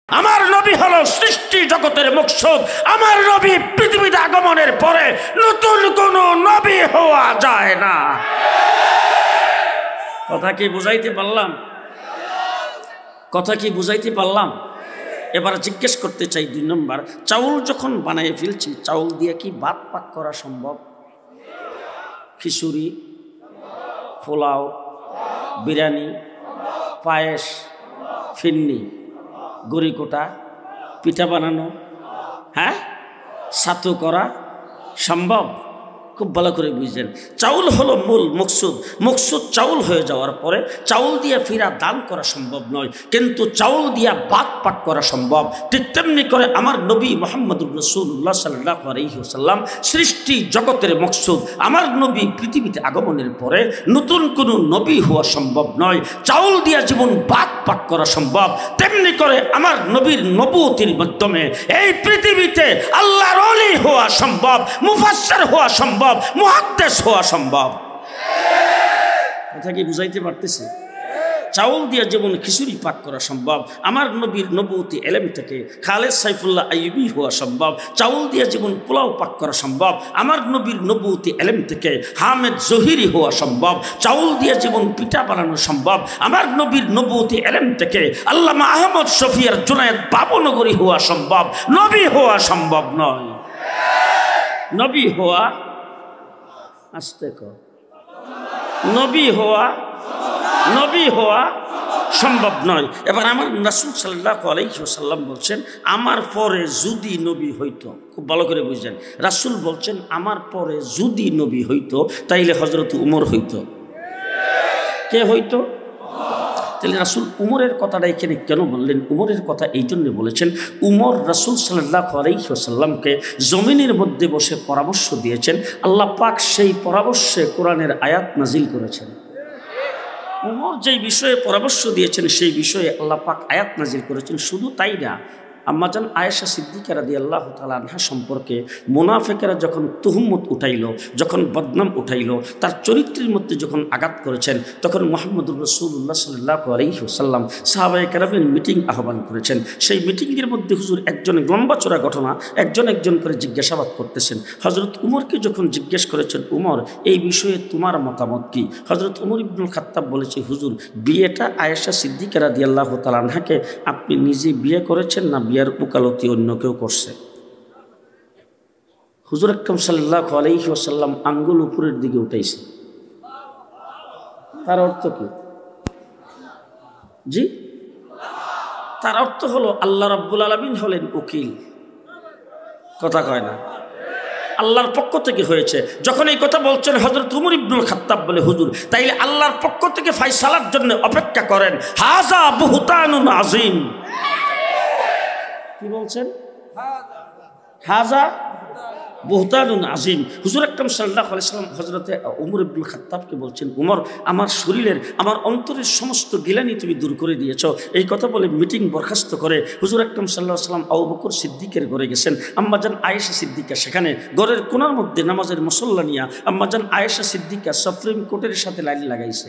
আমার নবী হলো সৃষ্টি জগতের মকসুদ। আমার নবী পৃথিবীতে আগমনের পরে নতুন কোন নবী হওয়া যায় না। কথা কি বুঝাইতে পারলাম? কথা কি বুঝাইতে পারলাম? এবার জিজ্ঞেস করতে চাই, 2 নম্বর, চাউল যখন বানিয়ে ফেলছি, চাউল দিয়ে কি ভাত পাক করা সম্ভব? খিচুড়ি, পোলাও, বিরিয়ানি, পায়েস, ফিন্নি, গড়িকোটা, পিঠা বানানো, হ্যাঁ, ছাতু করা সম্ভব? খুব ভালো করে বুঝলেন। চাউল হলো মূল মকসুদ। মকসুদ চাউল হয়ে যাওয়ার পরে চাউল দিয়ে ফিরা দান করা সম্ভব নয়, কিন্তু চাউল দিয়া ভাত পাক করা সম্ভব। ঠিক তেমনি করে আমার নবী মুহাম্মদুর রাসূলুল্লাহ সাল্লাল্লাহু আলাইহি ওয়াসাল্লাম সৃষ্টি জগতের মকসুদ। আমার নবী পৃথিবীতে আগমনের পরে নতুন কোনো নবী হওয়া সম্ভব নয়। চাউল দিয়া জীবন ভাত পাক করা সম্ভব। তেমনি করে আমার নবীর নবুয়তির মাধ্যমে এই পৃথিবীতে আল্লাহর ওলি হওয়া সম্ভব, মুফাসসির হওয়া সম্ভব, মুহাদ্দিস হওয়া সম্ভব। কথা কি বুঝাইতে পারতেছি? চাউল দিয়ে যেমন খিচুড়ি পাক করা সম্ভব, আমার নবীর নবুয়তি ইলম থেকে খালেদ সাইফুল্লাহ আইয়ুবী হওয়া সম্ভব। চাউল দিয়ে যেমন পোলাও পাক করা সম্ভব, আমার নবীর নবুয়তি ইলম থেকে হামেদ জহিরি হওয়া সম্ভব। চাউল দিয়ে যেমন পিঠা বানানো সম্ভব, আমার নবীর নবুয়তি ইলম থেকে আল্লামা আহমদ শফিয়ার জুনায়েদ বাবুনগরী হওয়া সম্ভব। নবী হওয়া সম্ভব নয়। নবী হওয়া, আস্তে কর, নবী হওয়া সম্ভব নয়। এবার আমার রাসূল সাল্লাল্লাহু আলাইহি ওয়াসাল্লাম বলছেন, আমার পরে যদি নবী হইতো, খুব ভালো করে বুঝলেন, রাসূল বলছেন আমার পরে যদি নবী হইতো তাইলে হযরত উমর হইতো। কে হইতো? তাহলে রাসূল উমরের কথাটা এখানে কেন বললেন? উমরের কথা এই জন্য বলেছেন, উমর রাসূল সাল্লাল্লাহু আলাইহি ওয়াসাল্লামকে জমিনের মধ্যে বসে পরামর্শ দিয়েছেন। আল্লাহ পাক সেই পরামর্শে কোরআনের আয়াত নাজিল করেছেন। উমর যেই বিষয়ে পরামর্শ দিয়েছেন সেই বিষয়ে আল্লাহ পাক আয়াত নাজিল করেছেন। শুধু তাই না, আম্মাজান আয়েশা সিদ্দিকা রাদিয়াল্লাহু তাআলা আনহা সম্পর্কে মুনাফিকরা যখন তুহমত উঠাইল, যখন বদনাম উঠাইল, তার চরিত্রের মধ্যে যখন আঘাত করেছেন, তখন মুহাম্মদুর রাসূলুল্লাহ সাল্লাল্লাহু আলাইহি ওয়াসাল্লাম সাহাবায়ে কেরামের মিটিং আহ্বান করেছেন। সেই মিটিংয়ের মধ্যে হুজুর একজন লম্বা চড়া ঘটনা একজন একজন করে জিজ্ঞাসাবাদ করতেছেন। হযরত উমরকে যখন জিজ্ঞেস করেছেন, উমর এই বিষয়ে তোমার মতামত কি? হযরত উমর ইবনুল খাত্তাব বলেছে, হুজুর বিয়েটা আয়েশা সিদ্দিকা রাদিয়াল্লাহু তাআলা আনহাকে আপনি নিজে বিয়ে করেছেন না বিয়ার উকালতি অন্য কেউ করছে? হুজুর আকরাম সাল্লাল্লাহু আলাইহি ওয়াসাল্লাম আঙ্গুল উপরের দিকে উঠাইছে। তার অর্থ কি? জি, তার অর্থ হলো আল্লাহ রাব্বুল আলামিন হলেন উকিল। কথা কয় না? আল্লাহর পক্ষ থেকে হয়েছে। যখন এই কথা বলছেন হযরত উমর ইবনুল খাত্তাব বলে, হুজুর তাইলে আল্লাহর পক্ষ থেকে ফয়সালার জন্য অপেক্ষা করেন। হাযা বুহতানুন আযীম। কি বলছেন? হাযা বুহতানুন আযীম। হুজুর আকরাম সাল্লাল্লাহু আলাইহি ওয়াসাল্লাম হযরতে উমর ইবনুল খাত্তাবকে বলছেন, উমর আমার শরীরের, আমার অন্তরের সমস্ত গিলানি তুমি দূর করে দিয়েছো। এই কথা বলে মিটিং বরখাস্ত করে হুজুর আকরাম সাল্লাল্লাহু আলাইহি ওয়াসাল্লাম আবু বকর সিদ্দিকের ঘরে গেছেন। আম্মাজান আয়েশা সিদ্দিকা সেখানে ঘরের কোণার মধ্যে নামাজের মুসল্লা নিয়া আম্মাজান আয়েশা সিদ্দিকা সুপ্রিম কোর্টের সাথে লাইন লাগাইছে।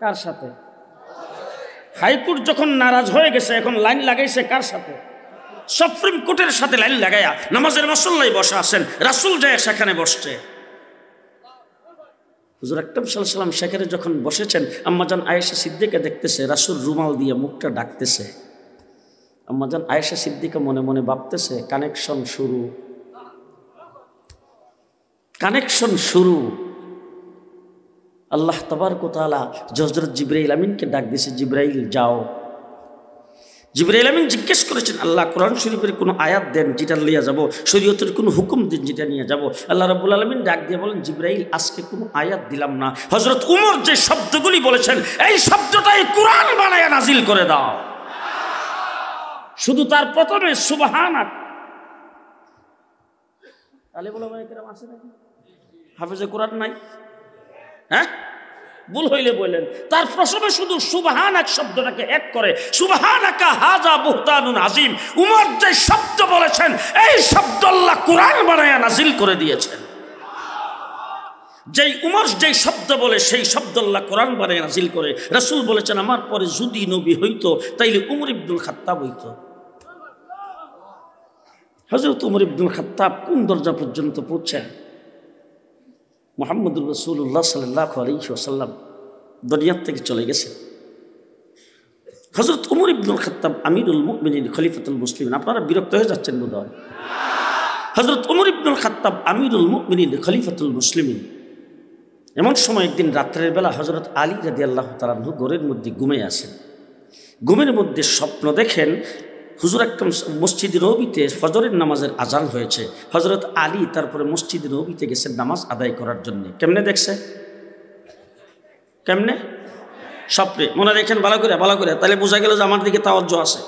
কার সাথে? হাইকোর্ট যখন নারাজ হয়ে গেছে, এখন লাইন লাগাইছে কার সাথে? সুপ্রিম কোর্টের সাথে লাইন লাগাইয়া নামাজের মুসল্লায় বসা আছেন। রাসূল যায় সেখানে বসছে। হুজুর আকরাম সাল্লাল্লাহু আলাইহি ওয়াসাল্লাম সেখানে যখন বসেছেন, আম্মাজান আয়েশা সিদ্দিকা দেখতেছে রাসূল রুমাল দিয়ে মুখটা ঢাকতেছে। আম্মাজান আয়েশা সিদ্দিকা মনে মনে ভাবতেছে, কানেকশন শুরু। আল্লাহ তাবারক ওয়া তাআলা হযরত জিবরাইল আমিনকে ডাক দিয়েছে, জিবরাইল যাও। জিবরাইল আমিন জিজ্ঞেস করেছেন, আল্লাহ কোরআন শরীফের কোনো আয়াত দেন যেটা নিয়ে যাব, শরীয়তের কোনো হুকুম দিন যেটা নিয়ে যাব। আল্লাহ রাব্বুল আলামিন ডাক দিয়ে বলেন, জিবরাইল আজকে কোনো আয়াত দিলাম না। হযরত উমর যে শব্দগুলি বলেছেন এই শব্দটাই কোরআন বানায়া নাজিল করে দাও। শুধু তার প্রথমে সুবহানাক। আলেম ওলামায়ে কেরাম আছে নাকি? হাফেজে কোরআন নাই? হ্যাঁ, ভুল হইলে বললেন। তার প্রথমে শুধু সুবহানাক শব্দটাকে এক করে, সুবহানাকা হাযা বুহতানুন আযীম। উমর যে শব্দ বলেছেন এই শব্দ আল্লাহ কোরআন বানায়া নাজিল করে দিয়েছেন। যেই উমর যেই শব্দ বলে সেই শব্দ আল্লাহ কোরআন বানায় নাজিল করে। রাসূল বলেছেন আমার পরে যদি নবী হইতো তাইলে উমর ইবনুল খাত্তাব হইতো। হযরত উমর ইবনুল খাত্তাব কোন দরজা পর্যন্ত পৌঁছেন? মুহাম্মদুর রাসূলুল্লাহ সাল্লাল্লাহু আলাইহি ওয়াসাল্লাম দুনিয়া থেকে চলে গেছে। হযরত উমর ইবনুল খাত্তাব আমিরুল মুমিনিন খলিফাতুল মুসলিমিন। আপনারা বিরক্ত হয়ে যাচ্ছেন বোধহয়। হযরত উমর ইবনুল খাত্তাব আমিরুল মুমিনিন খলিফাতুল মুসলিমিন। এমন সময় একদিন রাত্রের বেলা হযরত আলী রাদিয়াল্লাহু তাআলা আনহু ঘরের মধ্যে ঘুমিয়ে আছেন। ঘুমের মধ্যে স্বপ্ন দেখেন হুজুর একটা মসজিদে নববীতে ফজরের নামাজের আজান হয়েছে। হযরত আলী তারপরে মসজিদে নববীতে গেছেন নামাজ আদায় করার জন্য। কেমনে দেখছে? কেমনে? স্বপ্নে। মনে রাখেন ভালো করে, তাহলে বোঝা গেল যে আমার দিকে তাওয়াজ্জুহ আছে।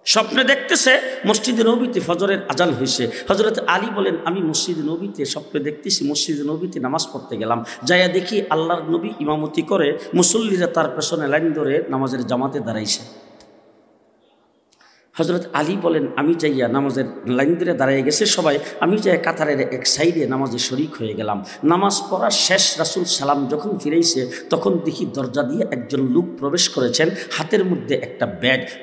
স্বপ্নে দেখতেছে মসজিদে নববীতে ফজরের আজান হয়েছে। হযরত আলী বলেন আমি মসজিদে নববীতে স্বপ্নে দেখতেছি মসজিদে নববীতে নামাজ পড়তে গেলাম, যাইয়া দেখি আল্লাহর নবী ইমামতি করে, মুসল্লিরা তার পেছনে লাইন ধরে নামাজের জামাতে দাঁড়াইছে। হযরত আলী বলেন আমি যাইয়া নামাজের লাইন ধরে দাঁড়িয়ে গেছে সবাই, আমি যাই কাতারের এক সাইডে নামাজে শরিক হয়ে গেলাম। নামাজ পড়া শেষ, রাসূল সালাম যখন ফিরেছে তখন দেখি দরজা দিয়ে একজন লোক প্রবেশ করেছেন, হাতের মধ্যে একটা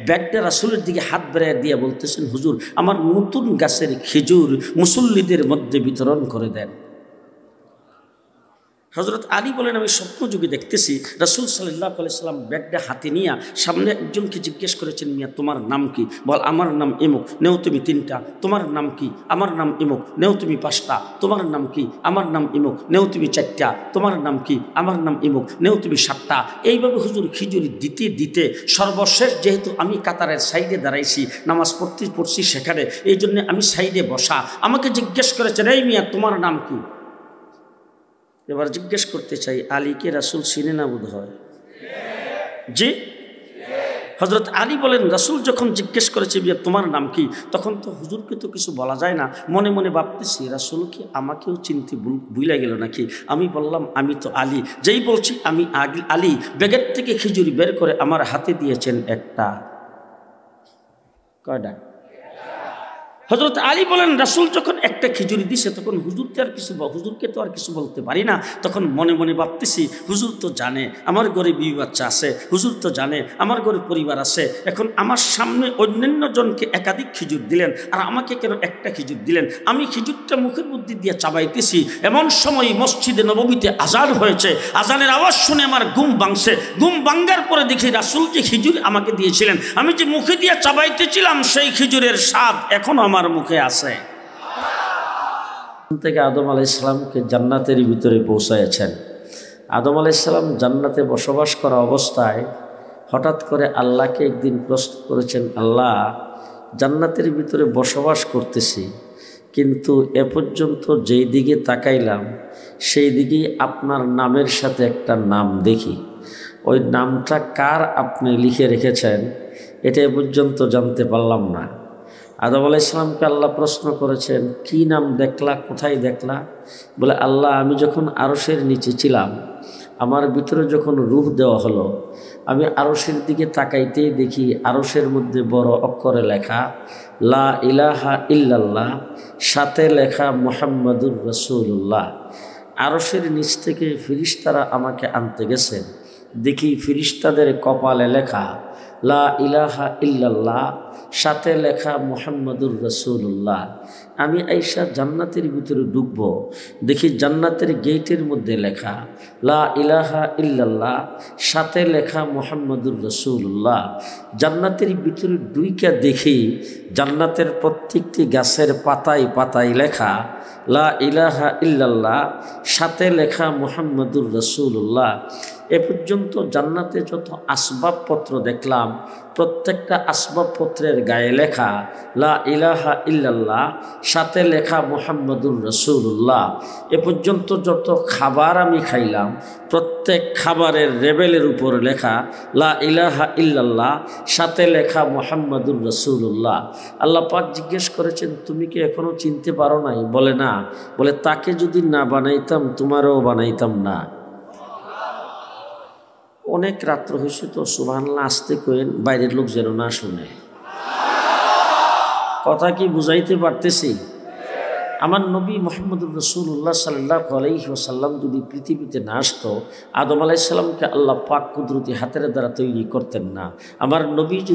ব্যাগটা রাসূলের দিকে হাত বেড়ায় দিয়ে বলতেছেন হুজুর আমার নতুন গাছের খেজুর মুসল্লিদের মধ্যে বিতরণ করে দেন। হযরত আলী বলেন আমি স্বপ্নযোগে দেখতেছি রাসূল সাল্লাল্লাহু আলাইহি সাল্লাম ব্যাগটা হাতে নিয়ে সামনে একজনকে জিজ্ঞেস করেছেন মিয়া তোমার নাম কি? বল আমার নাম ইমুক, নেও তুমি 3টা। তোমার নাম কি? আমার নাম ইমুক, নেও তুমি 5টা। তোমার নাম কি? আমার নাম ইমুক, নেও তুমি 4টা। তোমার নাম কি? আমার নাম ইমুক, নেও তুমি 7টা। এইভাবে হুজুর খিজুরি দিতে দিতে সর্বশেষ যেহেতু আমি কাতারের সাইডে দাঁড়াইছি নামাজ পড়ছি সেখানে, এই জন্য আমি সাইডে বসা, আমাকে জিজ্ঞেস করেছেন এই মিয়া তোমার নাম কি? এবার জিজ্ঞেস করতে চাই আলীকে রাসূল চিনে না বোধ হয়? জি। হযরত আলী বলেন রাসূল যখন জিজ্ঞেস করেছে বিয়া তোমার নাম কি, তখন তো হুজুরকে তো কিছু বলা যায় না, মনে মনে ভাবতেছি রাসূল কি আমাকেও চিনতে ভুলে গেল নাকি। আমি বললাম আমি তো আলী। যেই বলছি আমি আলী, ব্যাগের থেকে খিজুরি বের করে আমার হাতে দিয়েছেন একটা। কয়টা? হযরত আলী বলেন রাসূল যখন একটা খিজুরি দিছে তখন হুজুরকে তো আর কিছু বলতে পারি না। তখন মনে মনে ভাবতেছি হুজুর তো জানে আমার ঘরে বিবি বাচ্চা আছে, হুজুর তো জানে আমার ঘরে পরিবার আছে, এখন আমার সামনে অন্যান্য জনকে একাধিক খিজুর দিলেন আর আমাকে কেন একটা খিজুর দিলেন? আমি খিজুরটা মুখের মধ্যে দিয়ে চাবাইতেছি, এমন সময় মসজিদে নববীতে আজান হয়েছে। আজানের আওয়াজ শুনে আমার ঘুম ভাঙছে। ঘুম ভাঙার পরে দেখি রাসূল যে খিজুর আমাকে দিয়েছিলেন, আমি যে মুখে দিয়ে চাবাইতেছিলাম সেই খিজুরের স্বাদ এখনো আমার মুখে আছে। থেকে আদম আলাইহিস সালামকে জান্নাতের ভিতরে পৌঁছায়ছেন। আদম আলাইহিস সালাম জান্নাতে বসবাস করা অবস্থায় হঠাৎ করে আল্লাহকে একদিন প্রশ্ন করেছেন, আল্লাহ জান্নাতের ভিতরে বসবাস করতেছি কিন্তু এ পর্যন্ত যেই দিকে তাকাইলাম সেই দিকেই আপনার নামের সাথে একটা নাম দেখি, ওই নামটা কার আপনি লিখে রেখেছেন এটা এ পর্যন্ত জানতে পারলাম না। আদম আলাইহিস সালামকে আল্লাহ প্রশ্ন করেছেন কি নাম দেখলা, কোথায় দেখলা? বলে আল্লাহ আমি যখন আরশের নিচে ছিলাম আমার ভিতরে যখন রূহ দেওয়া হলো আমি আরশের দিকে তাকাইতেই দেখি আরশের মধ্যে বড় অক্ষরে লেখা লা ইলাহা ইল্লাল্লাহ, সাথে লেখা মুহাম্মাদুর রাসূলুল্লাহ। আরশের নিচ থেকে ফেরেশতারা আমাকে আনতে গেছেন, দেখি ফেরেশতাদের কপালে লেখা লা ইলাহা ইল্লাল্লাহ, সাথে লেখা মুহাম্মাদুর রাসূলুল্লাহ। আমি আইসা জান্নাতের ভিতরে ঢুকবো, দেখি জান্নাতের গেটের মধ্যে লেখা লা ইলাহা ইল্লাল্লাহ, সাথে লেখা মুহাম্মাদুর রাসূলুল্লাহ। জান্নাতের ভিতরে ঢুইকা দেখি জান্নাতের প্রত্যেকটি গাছের পাতায় পাতায় লেখা লা ইলাহা ইল্লাল্লাহ, সাথে লেখা মুহাম্মাদুর রাসূলুল্লাহ। এ পর্যন্ত জান্নাতে যত আসবাবপত্র দেখলাম প্রত্যেকটা আসবাবপত্রের গায়ে লেখা লা ইলাহা ইল্লাল্লাহ, সাথে লেখা মুহাম্মাদুর রাসূলুল্লাহ। এ পর্যন্ত যত খাবার আমি খাইলাম প্রত্যেক খাবারের লেবেলের উপর লেখা লা ইলাহা ইল্লাল্লাহ, সাথে লেখা মুহাম্মাদুর রাসূলুল্লাহ। আল্লাহ পাক জিজ্ঞেস করেছেন তুমি কি এখনো চিনতে পারো নাই? বলে না। বলে তাকে যদি না বানাইতাম তোমারও বানাইতাম না। অনেক রাত্র হয়েছে তো সুবহানাল্লাহ আসতে কইেন, বাইরের লোক যেন না শুনে। কথা কি বুঝাইতে পারতেছি? আমার নবী মুহাম্মদুর রাসূলুল্লাহ সাল্লাল্লাহু আলাইহি ওয়াসাল্লাম যদি পৃথিবীতে না আসতো, আদম আলাইহিস সালামকে আল্লাহ পাক কুদরতি হাতের দ্বারা তৈরি করতেন না। আমার নবীকে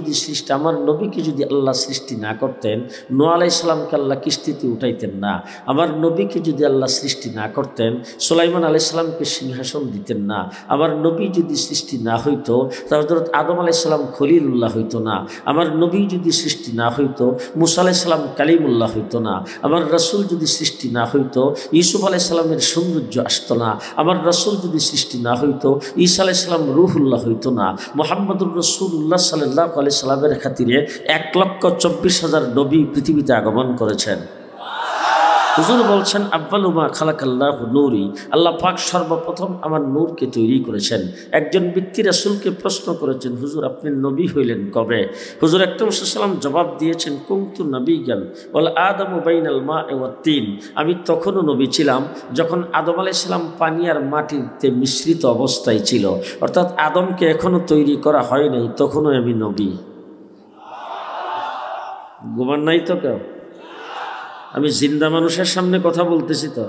যদি আল্লাহ সৃষ্টি না করতেন, নূহ আলাইহিস সালামকে আল্লাহ কিস্তিতে উঠাইতেন না। আমার নবীকে যদি আল্লাহ সৃষ্টি না করতেন, সুলাইমান আলাইহিস সালামকে সিংহাসন দিতেন না। আমার নবী যদি সৃষ্টি না হইতো, তাহলে হযরত আদম আলাইহিস সালাম খলিলুল্লাহ হইতো না। আমার নবী যদি সৃষ্টি না হইতো, মুসা আলাইহিস সালাম কালিমুল্লাহ হইতো না। আমার রাসূল যদি সৃষ্টি না হইতো, ইউসুফ আলাইহিস সালামের সৌন্দর্য আসতো না। আমার রাসূল যদি সৃষ্টি না হইতো, ঈসা আলাইহিস সালাম রূহুল্লাহ হইতো না। মুহাম্মদুর রাসূলুল্লাহ সাল্লাল্লাহু আলাইহি সাল্লামের খাতিরে 1,24,000 নবী পৃথিবীতে আগমন করেছেন। হুজুর বলছেন, আব্বালু মা খালাকাল্লাহু নূরি, আল্লাহ পাক সর্বপ্রথম আমার নূরকে তৈরি করেছেন। একজন ব্যক্তি রাসূলকে প্রশ্ন করেছেন, হুজুর আপনি নবী হইলেন কবে? হুজুর আকরাম সাল্লাল্লাহু আলাইহি ওয়াসাল্লাম জবাব দিয়েছেন, কুনতু নবিয়্যান ওয়াল আদামু বাইনাল মা'i ওয়াত তিন। আমি তখনও নবী ছিলাম যখন আদম আলাইহিস সালাম পানি আর মাটিতে মিশ্রিত অবস্থায় ছিল, অর্থাৎ আদমকে এখনো তৈরি করা হয় নাই, তখনও আমি নবী। গোমান নাই তো কেউ? আমি জিন্দা মানুষের সামনে কথা বলতেছি তো।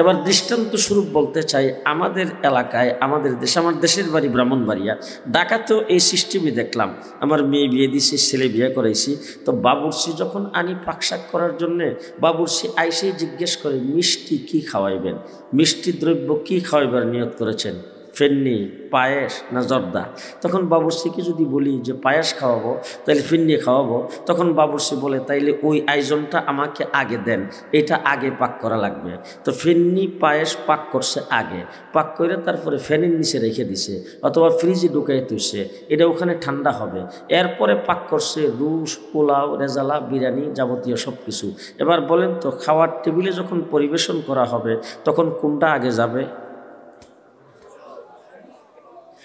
এবার দৃষ্টান্ত স্বরূপ বলতে চাই, আমাদের এলাকায়, আমাদের দেশে, আমার দেশের বাড়ি ব্রাহ্মণবাড়িয়া, ঢাকাতেও এই সিস্টেমই দেখলাম। আমার মেয়ে বিয়ে দিয়েছি, ছেলে বিয়ে করাইছি, তো বাবুর্চি যখন আনি পাকশাক করার জন্যে, বাবুর্চি আইসেই জিজ্ঞেস করে মিষ্টি কি খাওয়াইবেন, মিষ্টি দ্রব্য কি খাওয়াইবার নিয়ত করেছেন, ফেন্নি, পায়েস না জর্দা? তখন বাবুর্চিকে যদি বলি যে পায়েস খাওয়াবো, তাইলে ফেন্নি খাওয়াবো, তখন বাবুর্চি বলে তাইলে ওই আয়োজনটা আমাকে আগে দেন, এটা আগে পাক করা লাগবে। তো ফেন্নি পায়েস পাক করছে আগে, পাক করে তারপরে ফ্যানের নিচে রেখে দিছে অথবা ফ্রিজে ঢুকাই তুলছে, এটা ওখানে ঠান্ডা হবে। এরপরে পাক করছে রুশ, পোলাও, রেজালা, বিরিয়ানি, যাবতীয় সব কিছু। এবার বলেন তো, খাওয়ার টেবিলে যখন পরিবেশন করা হবে তখন কোনটা আগে যাবে?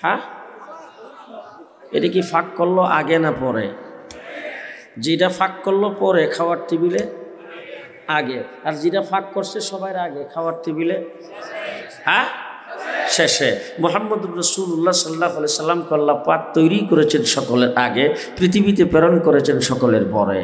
হ্যাঁ, এটা কি ফাঁক করলো আগে না পরে? যেটা ফাঁক করলো পরে খাওয়ার টেবিলে আগে, আর যেটা ফাঁক করছে সবার আগে খাওয়ার টেবিলে হ্যাঁ শেষে। মুহাম্মদুর রাসূলুল্লাহ সাল্লাল্লাহু আলাইহি সাল্লামকে আল্লাহ পাক তৈরি করেছেন সকলের আগে, পৃথিবীতে প্রেরণ করেছেন সকলের পরে।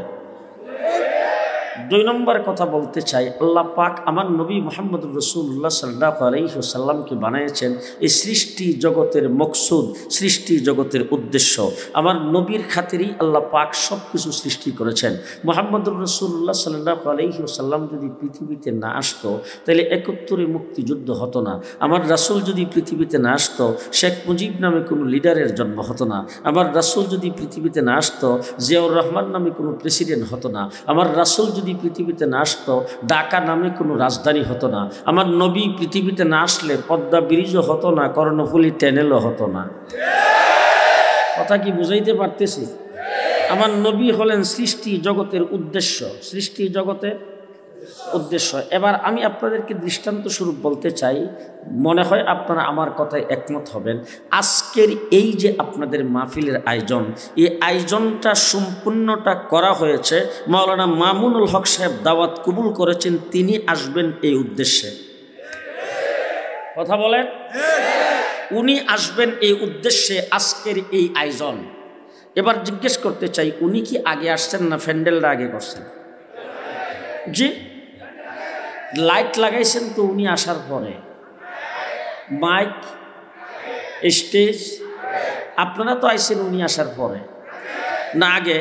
2 নম্বর কথা বলতে চাই, আল্লাহ পাক আমার নবী মুহাম্মদুর রাসূলুল্লাহ সাল্লাল্লাহু আলাইহি ওয়াসাল্লামকে বানিয়েছেন এই সৃষ্টি জগতের মকসুদ, সৃষ্টি জগতের উদ্দেশ্য। আমার নবীর খাতিরেই আল্লাহ পাক সব কিছু সৃষ্টি করেছেন। মুহাম্মদুর রাসূলুল্লাহ সাল্লাল্লাহু আলাইহি ওয়াসাল্লাম যদি পৃথিবীতে না আসতো, তাহলে 71 মুক্তিযুদ্ধ হতো না। আমার রাসূল যদি পৃথিবীতে না আসতো, শেখ মুজিব নামে কোনো লিডারের জন্ম হতো না। আমার রাসূল যদি পৃথিবীতে না আসতো, জিয়াউর রহমান নামে কোনো প্রেসিডেন্ট হতো না। আমার রাসূল যদি পৃথিবীতে না আসতো, ঢাকা নামে কোনো রাজধানী হতো না। আমার নবী পৃথিবীতে না আসলে পদ্মা ব্রিজও হতো না, কর্ণফুলী ট্যানেলও হতো না। কথা কি বুঝাইতে পারতেছি? আমার নবী হলেন সৃষ্টি জগতের উদ্দেশ্য, সৃষ্টি জগতের উদ্দেশ্য। এবার আমি আপনাদেরকে দৃষ্টান্ত স্বরূপ বলতে চাই, মনে হয় আপনারা আমার কথায় একমত হবেন। আজকের এই যে আপনাদের মাহফিলের আয়োজন, এই আয়োজনটা সম্পূর্ণটা করা হয়েছে, মাওলানা মামুনুল হক সাহেব দাওয়াত কবুল করেছেন, তিনি আসবেন এই উদ্দেশ্যে। কথা বলেন, উনি আসবেন এই উদ্দেশ্যে আজকের এই আয়োজন। এবার জিজ্ঞেস করতে চাই, উনি কি আগে আসছেন না প্যান্ডেলটা আগে করছেন? জি, লাইট লাগাইছেন তো উনি আসার পরে, মাইক, স্টেজ, আপনারা তো আইছেন উনি আসার পরে না আগে?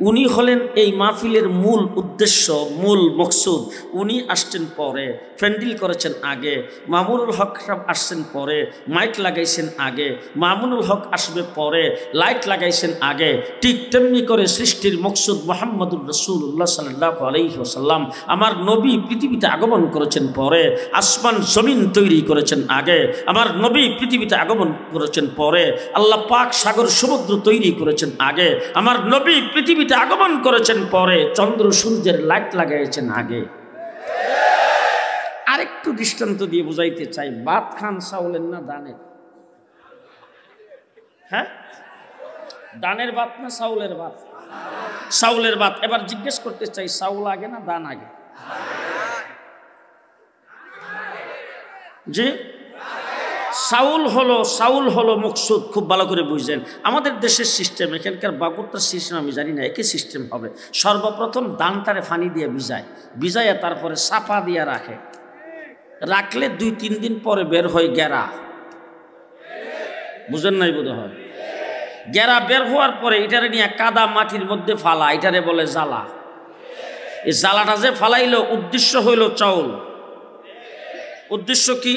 উনি হলেন এই মাহফিলের মূল উদ্দেশ্য, মূল মকসুদ। উনি আসছেন পরে, প্যান্ডেল করেছেন আগে। মামুনুল হক সাহেব আসছেন পরে, মাইক লাগাইছেন আগে। মামুনুল হক আসবে পরে, লাইট লাগাইছেন আগে। ঠিক তেমনি করে সৃষ্টির মকসুদ মুহাম্মদুর রাসূলুল্লাহ সাল্লাল্লাহু আলাইহি ওয়াসাল্লাম আমার নবী পৃথিবীতে আগমন করেছেন পরে, আসমান জমিন তৈরি করেছেন আগে। আমার নবী পৃথিবীতে আগমন করেছেন পরে, আল্লাহ পাক সাগর সমুদ্র তৈরি করেছেন আগে। আমার নবী পৃথিবীতে আগমন করেছেন পরে, চন্দ্র সূর্যের লাইট লাগাইছেন আগে। আরেকটু দৃষ্টান্ত দিয়ে বুঝাইতে চাই, ভাত খান চাউলের না দানের? হ্যাঁ, দানের ভাত না চাউলের ভাত? চাউলের ভাত। এবার জিজ্ঞেস করতে চাই, চাউল আগে না দান আগে? জি, চাউল হলো মকসুদ। খুব ভালো করে বুঝলেন। আমাদের দেশের সিস্টেম, এখানকার বাগুরটার সিস্টেম আমি জানি না, একই সিস্টেম হবে। সর্বপ্রথম দানটারে পানি দিয়ে ভিজায় তারপরে চাপা দিয়ে রাখলে 2-3 দিন পরে বের হয় গেরা। বুঝেন নাই বোধ হয়? গেরা বের হওয়ার পরে এটারে নিয়ে কাদা মাটির মধ্যে ফালা, এটারে বলে জ্বালা। এই জ্বালাটা যে ফালাইলো উদ্দেশ্য হইল চাউল। উদ্দেশ্য কি?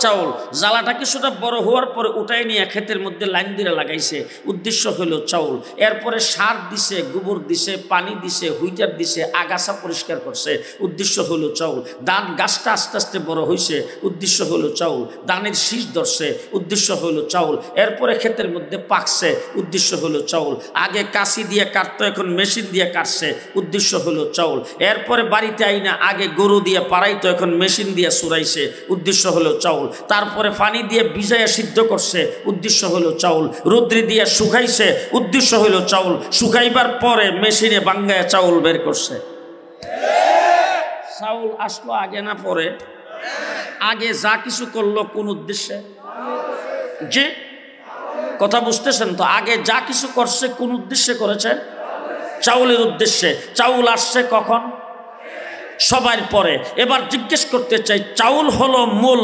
চাউল। জ্বালাটা কিছুটা বড় হওয়ার পরে উঠাই নিয়ে ক্ষেতের মধ্যে লাইন দিয়ে লাগাইছে, উদ্দেশ্য হইল চাউল। এরপরে সার দিছে, গোবর দিছে, পানি দিছে, হুইটার দিছে, আগাছা পরিষ্কার করছে, উদ্দেশ্য হইল চাউল। ধান গাছটা আস্তে আস্তে বড় হয়েছে, উদ্দেশ্য হইল চাউল। ধানের শীষ ধরছে, উদ্দেশ্য হইল চাউল। এরপরে ক্ষেতের মধ্যে পাকছে, উদ্দেশ্য হইল চাউল। আগে কাশি দিয়ে কাটতো, এখন মেশিন দিয়ে কাটছে, উদ্দেশ্য হইল চাউল। এরপরে বাড়িতে আইনা আগে গরু দিয়ে পাড়াইতো, এখন মেশিন দিয়ে সুরাইছে, উদ্দেশ্য হলো চাউল। তারপরে পানি দিয়ে ভিজাইয়া সিদ্ধ করছে, উদ্দেশ্য হলো চাউল। রৌদ্রে দিয়ে শুকাইছে, উদ্দেশ্য হলো চাউল। শুকাইবার পরে মেশিনে বাঙ্গায়া চাউল বের করছে। চাউল আসলো আগে না পরে? আগে যা কিছু করলো কোন উদ্দেশ্যে? যে কথা বুঝতেছেন তো? আগে যা কিছু করছে কোন উদ্দেশ্যে করেছে? চাউলের উদ্দেশ্যে। চাউল আসছে কখন? সবার পরে। এবার জিজ্ঞেস করতে চাই, চাউল হলো মূল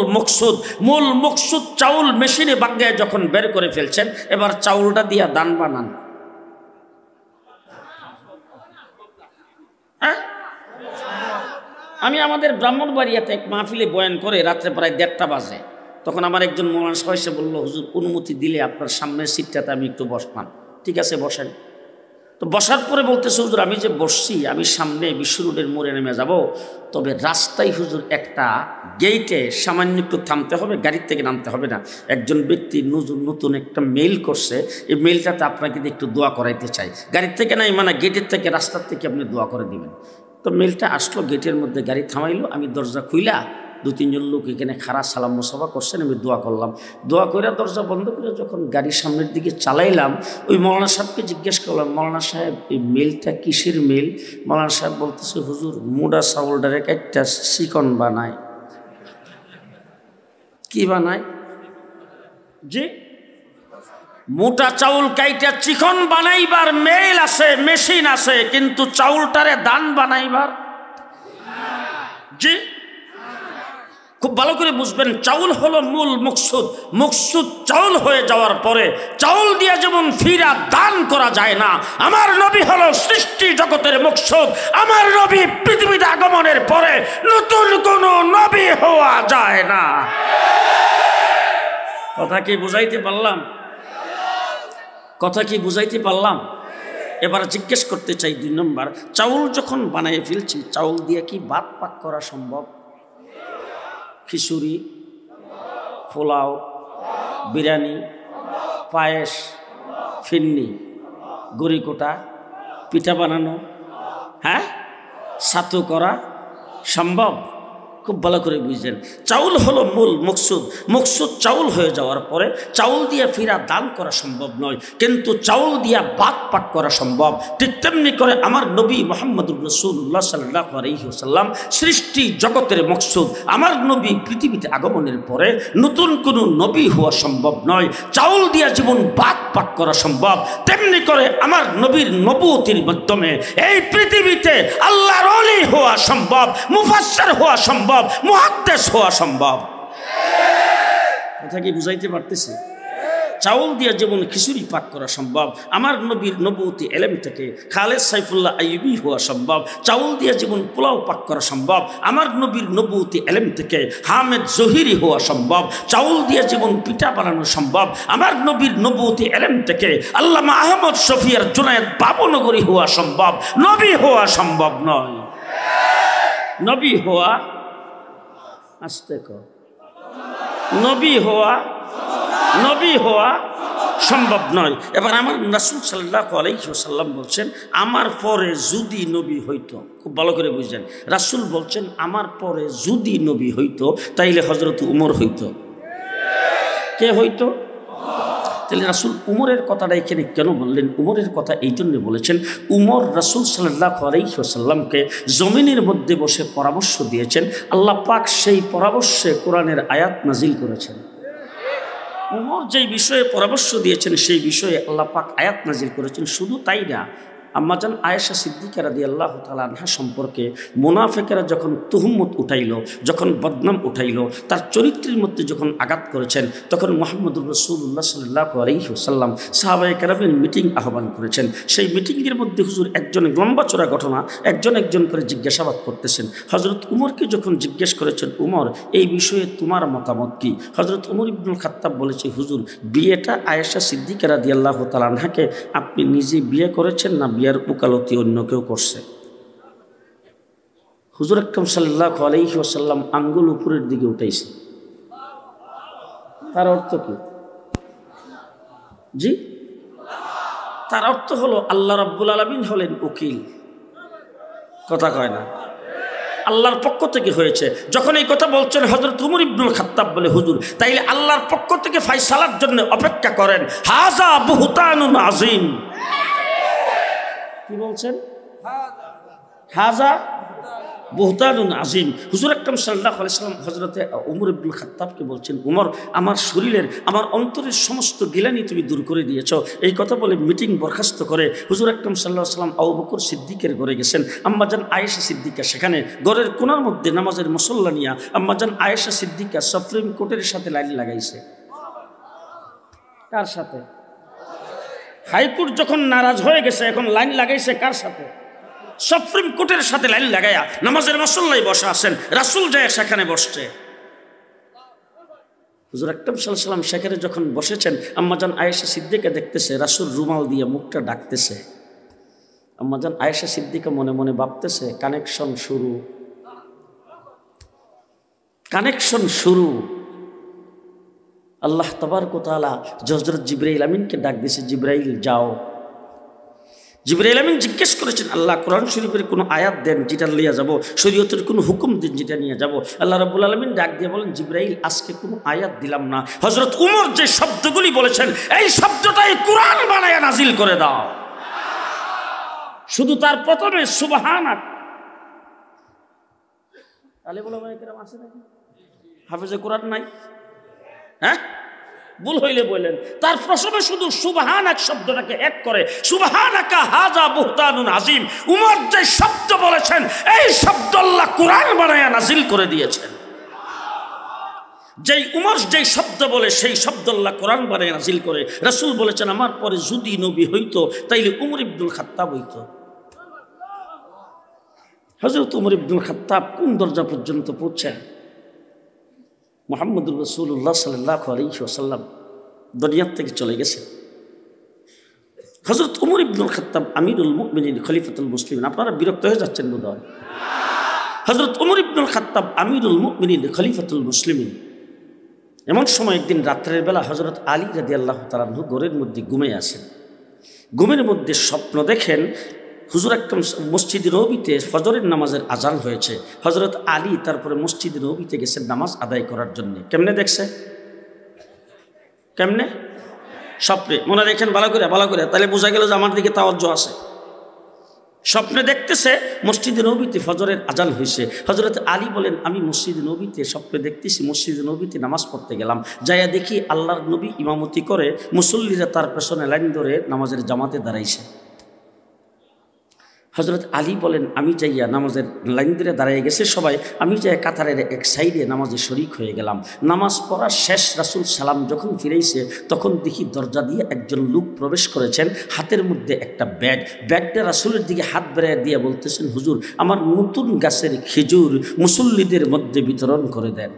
মকসুদ। চাউল মেশিনে বাঙ্গায় যখন বের করে ফেলছেন, এবার চাউলটা দিয়া দান বানান। হ্যাঁ, আমি আমাদের ব্রাহ্মণবাড়িয়াতে এক মাহফিলে বয়ান করে রাত্রে প্রায় 1:30 বাজে। তখন আমার একজন মৌলানা সাহেব এসে বলল, হুজুর অনুমতি দিলে আপনার সামনের সিটটাতে আমি একটু বসলাম। ঠিক আছে বসেন। তো বসার পরে বলতেছে, হুজুর আমি যে বসছি, আমি সামনে বিশ্ব রোডের মোড়ে নেমে যাব, তবে রাস্তায় হুজুর একটা গেইটে সামান্য একটু থামতে হবে, গাড়ির থেকে নামতে হবে না। একজন ব্যক্তি নতুন একটা মেইল করছে, এই মেইলটাতে আপনাকে একটু দোয়া করাইতে চাই। গাড়ির থেকে নাই মানে গেটের থেকে, রাস্তার থেকে আপনি দোয়া করে দিবেন। তো মেইলটা আসলো, গেটের মধ্যে গাড়ি থামাইলো, আমি দরজা খুইলা 2-3 জন লোক এখানে খাড়া সালাম মুসাফা করছেন, আমি দোয়া করলাম। দোয়া করে দরজা বন্ধ করে যখন গাড়ির সামনের দিকে চালাইলাম, ওই মৌলানা সাহেবকে জিজ্ঞেস করলাম, মৌলানা সাহেব এই মেলটা কিসের মেল? মৌলানা সাহেব বলতেছে, হুজুর মুডা চাউলটারে একটা চিকন বানায়। কি বানায়? জি, মোটা চাউল কাইটা চিকন বানাইবার মেল আছে, মেশিন আছে, কিন্তু চাউলটারে দান বানাইবার। জি, খুব ভালো করে বুঝবেন। চাউল হলো মূল মকসুদ চাউল হয়ে যাওয়ার পরে চাউল দিয়ে যেমন ফিরা দান করা যায় না, আমার নবী হলো সৃষ্টি জগতের মকসুদ। আমার নবী পৃথিবীতে আগমনের পরে নতুন কোন নবী হওয়া যায় না। কথা কি বুঝাইতে পারলাম? এবার জিজ্ঞেস করতে চাই 2 নম্বর, চাউল যখন বানিয়ে ফেলছি, চাউল দিয়ে কি ভাত পাক করা সম্ভব? খিচুড়ি, পোলাও, বিরিয়ানি, পায়েস, ফিন্নি, গড়িকোটা, পিঠা বানানো, হ্যাঁ, ছাতু করা সম্ভব? খুব ভালো করে বুঝলেন। চাউল হলো মূল মকসুদ চাউল হয়ে যাওয়ার পরে চাউল দিয়ে ফিরা দান করা সম্ভব নয়, কিন্তু চাউল দিয়া ভাত পাক করা সম্ভব। ঠিক তেমনি করে আমার নবী মুহাম্মদুর রাসূলুল্লাহ সাল্লাল্লাহু আলাইহি ওয়াসাল্লাম সৃষ্টি জগতের মকসুদ। আমার নবী পৃথিবীতে আগমনের পরে নতুন কোন নবী হওয়া সম্ভব নয়। চাউল দিয়া জীবন ভাত পাক করা সম্ভব। তেমনি করে আমার নবীর নবুয়তির মাধ্যমে এই পৃথিবীতে আল্লাহর ওলি হওয়া সম্ভব, মুফাসসির হওয়া সম্ভব, মুহাদ্দিস হওয়া সম্ভব। কথা কি বুঝাইতে পারতেছি? চাউল দিয়ে যেমন খিচুড়ি পাক করা সম্ভব, আমার নবীর নবুয়তি এলেম থেকে খালেদ সাইফুল্লাহ আইয়ুবী হওয়া সম্ভব। চাউল দিয়ে যেমন পোলাও পাক করা সম্ভব, আমার নবীর নবুয়তি এলেম থেকে হামেদ জহিরি হওয়া সম্ভব। চাউল দিয়ে যেমন পিঠা বানানো সম্ভব, আমার নবীর নবুয়তি এলেম থেকে আল্লামা আহমদ শফিয়ার জুনায়েদ বাবুনগরী হওয়া সম্ভব। নবী হওয়া সম্ভব নয়। নবী হওয়া, আস্তে কর, নবী হওয়া সম্ভব নয়। এবার আমার রাসূল সাল্লাল্লাহু আলাইহি ওয়াসাল্লাম বলছেন, আমার পরে যদি নবী হইতো, খুব ভালো করে বুঝলেন, রাসূল বলছেন আমার পরে যদি নবী হইতো তাইলে হযরত উমর হইতো। কে হইতো? তাহলে রাসূল উমরের কথাটা এখানে কেন বললেন? উমরের কথা এই জন্য বলেছেন, উমর রাসূল সাল্লাল্লাহু আলাইহি ওয়াসাল্লামকে জমিনের মধ্যে বসে পরামর্শ দিয়েছেন। আল্লাহ পাক সেই পরামর্শে কোরআনের আয়াত নাজিল করেছেন। উমর যেই বিষয়ে পরামর্শ দিয়েছেন সেই বিষয়ে আল্লাহ পাক আয়াত নাজিল করেছেন। শুধু তাই না, আম্মাজান আয়েশা সিদ্দিকা রাদিয়াল্লাহু তাআলা আনহা সম্পর্কে মুনাফিকেরা যখন তুহমত উঠাইল, যখন বদনাম উঠাইল, তার চরিত্রের মধ্যে যখন আঘাত করেছেন, তখন মুহাম্মদুর রাসূলুল্লাহ সাল্লাল্লাহু আলাইহি ওয়াসাল্লাম সাহাবায়ে কেরামের মিটিং আহ্বান করেছেন। সেই মিটিংয়ের মধ্যে হুজুর একজন লম্বা চড়া ঘটনা একজন একজন করে জিজ্ঞাসাবাদ করতেছেন। হযরত উমরকে যখন জিজ্ঞেস করেছেন, উমর এই বিষয়ে তোমার মতামত কি? হযরত উমর ইবনুল খাত্তাব বলেছে, হুজুর বিয়েটা আয়েশা সিদ্দিকা রাদিয়াল্লাহু তাআলা আনহাকে আপনি নিজে বিয়ে করেছেন না বিয়ার উকালতি অন্য কেউ করছে? হুজুর আকরাম সাল্লাল্লাহু আলাইহি ওয়াসাল্লাম আঙ্গুল উপরের দিকে উঠাইছে। তার অর্থ কি? জি, তার অর্থ হলো আল্লাহ রাব্বুল আলামিন হলেন উকিল। কথা কয় না, আল্লাহর পক্ষ থেকে হয়েছে। যখন এই কথা বলছেন হযরত উমর ইবনুল খাত্তাব বলে, হুজুর তাইলে আল্লাহর পক্ষ থেকে ফয়সালার জন্য অপেক্ষা করেন। হাযা বুহতানুন আযীম। কি বলছেন? হাযা বুহতানুন আযীম। হুজুর আকরাম সাল্লাল্লাহু আলাইহি ওয়াসাল্লাম হযরতে উমর ইবনুল খাত্তাবকে বলছেন, উমর আমার শরীরের আমার অন্তরের সমস্ত গিলানি তুমি দূর করে দিয়েছো। এই কথা বলে মিটিং বরখাস্ত করে হুজুর আকরাম সাল্লাল্লাহু আলাইহি ওয়াসাল্লাম আবু বকর সিদ্দিকের ঘরে গেছেন। আম্মাজান আয়েশা সিদ্দিকা সেখানে ঘরের কোণার মধ্যে নামাজের মুসল্লা নিয়া আম্মাজান আয়েশা সিদ্দিকা সুপ্রিম কোর্টের সাথে লাইন লাগাইছে। কার সাথে? হাইকোর্ট যখন নারাজ হয়ে গেছে এখন লাইন লাগাইছে কার সাথে? সুপ্রিম কোর্টের সাথে লাইন লাগাইয়া নামাজের মুসল্লায় বসা আছেন, রাসূল যায় সেখানে বসছে। হুজুর আকরাম সাল্লাল্লাহু আলাইহি ওয়াসাল্লাম সেখানে যখন বসেছেন, আম্মাজান আয়েশা সিদ্দিকা দেখতেছে রাসূল রুমাল দিয়ে মুখটা ঢাকতেছে। আম্মাজান আয়েশা সিদ্দিকা মনে মনে ভাবতেছে, কানেকশন শুরু, কানেকশন শুরু। আল্লাহ তাবারক ওয়া তাআলা হযরত জিবরাইল আমিনকে ডাক দিয়েছে, জিবরাইল যাও। জিবরাইল আমিন জিজ্ঞেস করেছেন, আল্লাহ কোরআন শরীফের কোনো আয়াত দেন যেটা লিয়ে যাব, শরীয়তের কোনো হুকুম দেন যেটা নিয়ে যাব। আল্লাহ রাব্বুল আলামিন ডাক দিয়ে বলেন, জিবরাইল আজকে কোনো আয়াত দিলাম না, হযরত উমর যে শব্দগুলি বলেছেন এই শব্দটাই কোরআন বানায়া নাজিল করে দাও। শুধু তার প্রথমে সুবহানাক। আলেম ওলামায়ে কেরাম আছে নাকি? হাফেজে কোরআন নাই? হ্যাঁ, ভুল হইলে বললেন। তার প্রথমে শুধু সুবহানাক শব্দটাকে এক করে, সুবহানাকা হাযা বুহতানুন আযীম। উমর যে শব্দ বলেছেন এই শব্দ আল্লাহ কোরআন বানায়া নাজিল করে দিয়েছেন। যেই উমর যেই শব্দ বলে সেই শব্দ আল্লাহ কোরআন বানায়া নাজিল করে। রাসূল বলেছেন, আমার পরে যদি নবী হইতো তাইলে উমর ইবনুল খাত্তাব হইতো। হযরত উমর ইবনুল খাত্তাব কোন দরজা পর্যন্ত পৌঁছেন? মুহাম্মদুর রাসূলুল্লাহ সাল্লাল্লাহু আলাইহি ওয়াসাল্লাম দুনিয়া থেকে চলে গেছে। হযরত উমর ইবনুল খাত্তাব আমিরুল মুমিনিন খলিফাতুল মুসলিমিন। আপনারা বিরক্ত হয়ে যাচ্ছেন বোধহয়। হযরত উমর ইবনুল খাত্তাব আমিরুল মুমিনিন খলিফাতুল মুসলিমিন। এমন সময় একদিন রাত্রের বেলা হযরত আলী রাদিয়াল্লাহু তাআলা আনহু ঘরের মধ্যে ঘুমিয়ে আছেন। ঘুমের মধ্যে স্বপ্ন দেখেন হুজুর আকরাম মসজিদে নববীতে ফজরের নামাজের আজান হয়েছে। হযরত আলী তারপরে মসজিদে নববীতে গেছেন নামাজ আদায় করার জন্য। কেমনে দেখছে? কেমনে? স্বপ্নে। মনে রেখেন ভালো করে, ভালো করে, তাহলে বোঝা গেল যে আমার দিকে তাওয়াজ্জুহ আছে। স্বপ্নে দেখতেছে মসজিদে নববীতে ফজরের আজান হয়েছে। হযরত আলী বলেন, আমি মসজিদে নববীতে স্বপ্নে দেখতেছি মসজিদে নববীতে নামাজ পড়তে গেলাম, যাইয়া দেখি আল্লাহর নবী ইমামতি করে, মুসল্লিরা তার পেছনে লাইন ধরে নামাজের জামাতে দাঁড়াইছে। হযরত আলী বলেন, আমি যাইয়া নামাজের লাইন ধরে দাঁড়িয়ে গেছে সবাই, আমি যাই কাতারের এক সাইডে নামাজে শরিক হয়ে গেলাম। নামাজ পড়ার শেষ রাসূল সালাম যখন ফিরেছে তখন দেখি দরজা দিয়ে একজন লোক প্রবেশ করেছেন, হাতের মধ্যে একটা ব্যাগ। ব্যাগটা রাসূলের দিকে হাত বেড়ায় দিয়ে বলতেছেন, হুজুর আমার নতুন গাছের খেজুর মুসল্লিদের মধ্যে বিতরণ করে দেন।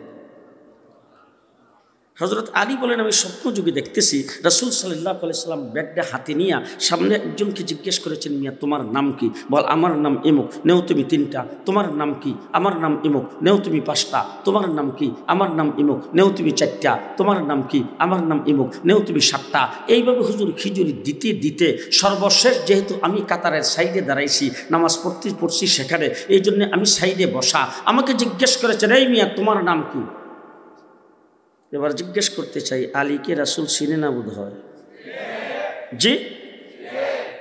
হযরত আলী বলেন, আমি স্বপ্নযোগে দেখতেছি রাসূল সাল্লাল্লাহু আলাইহি সাল্লাম ব্যাগটা হাতে নিয়ে সামনে একজনকে জিজ্ঞেস করেছেন, মিয়া তোমার নাম কি? বল, আমার নাম ইমুক। নেও তুমি 3টা। তোমার নাম কি? আমার নাম ইমুক। নেও তুমি 5টা। তোমার নাম কি? আমার নাম ইমুক। নেও তুমি 4টা। তোমার নাম কি? আমার নাম ইমুক। নেও তুমি 7টা। এইভাবে হুজুর খিজুরি দিতে দিতে সর্বশেষ যেহেতু আমি কাতারের সাইডে দাঁড়াইছি, নামাজ পড়ছি সেখানে, এই জন্য আমি সাইডে বসা। আমাকে জিজ্ঞেস করেছেন, এই মিয়া তোমার নাম কি? এবার জিজ্ঞেস করতে চাই, আলীকে রাসূল চিনে না বোধ হয়? জি।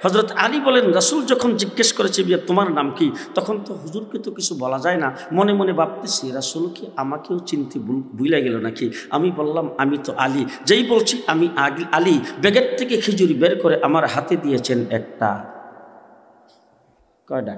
হযরত আলী বলেন রাসূল যখন জিজ্ঞেস করেছে বিয়া তোমার নাম কি, তখন তো হুজুরকে তো কিছু বলা যায় না, মনে মনে ভাবতেছি রাসূল কি আমাকেও চিনতে ভুলে গেল নাকি। আমি বললাম আমি তো আলী। যেই বলছি আমি আলী, ব্যাগের থেকে খিজুরি বের করে আমার হাতে দিয়েছেন একটা। কয়টা?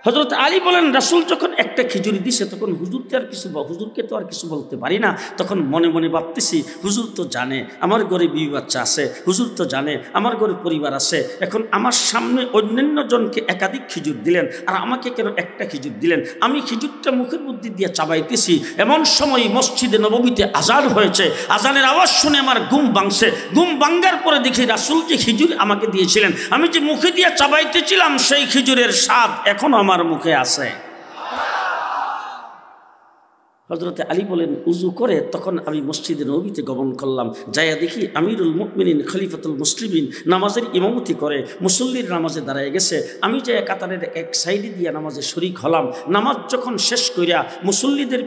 হযরত আলী বলেন রাসূল যখন একটা খিচুড়ি দিছে তখন হুজুরকে তো আর কিছু বলতে পারি না। তখন মনে মনে ভাবতেছি হুজুর তো জানে আমার ঘরে বিবি বাচ্চা আছে, হুজুর তো জানে আমার ঘরে পরিবার আছে, এখন আমার সামনে অন্যান্য জনকে একাধিক খিচুর দিলেন আর আমাকে কেন একটা খিচুর দিলেন। আমি খিচুরটা মুখের মধ্যে দিয়ে চাবাইতেছি, এমন সময় মসজিদে নববীতে আজান হয়েছে। আজানের আওয়াজ শুনে আমার ঘুম ভাঙছে। ঘুম ভাঙ্গার পরে দেখি রাসূল যে খিচুর আমাকে দিয়েছিলেন, আমি যে মুখে দিয়ে চাবাইতেছিলাম সেই খিচুরের স্বাদ এখনো আমার মুখে আছে। হযরত আলী বলেন উযু করে তখন আমি মসজিদে নববীতে গমন করলাম। যাইয়া দেখি আমিরুল মুমিনিন খলিফাতুল মুসলিমিন নামাজের ইমামতি করে মুসল্লির নামাজে দাঁড়ায় গেছে। আমি যে কাতারের এক সাইডে দিয়ে নামাজে শরীক হলাম। নামাজ যখন শেষ করিয়া মুসল্লিদের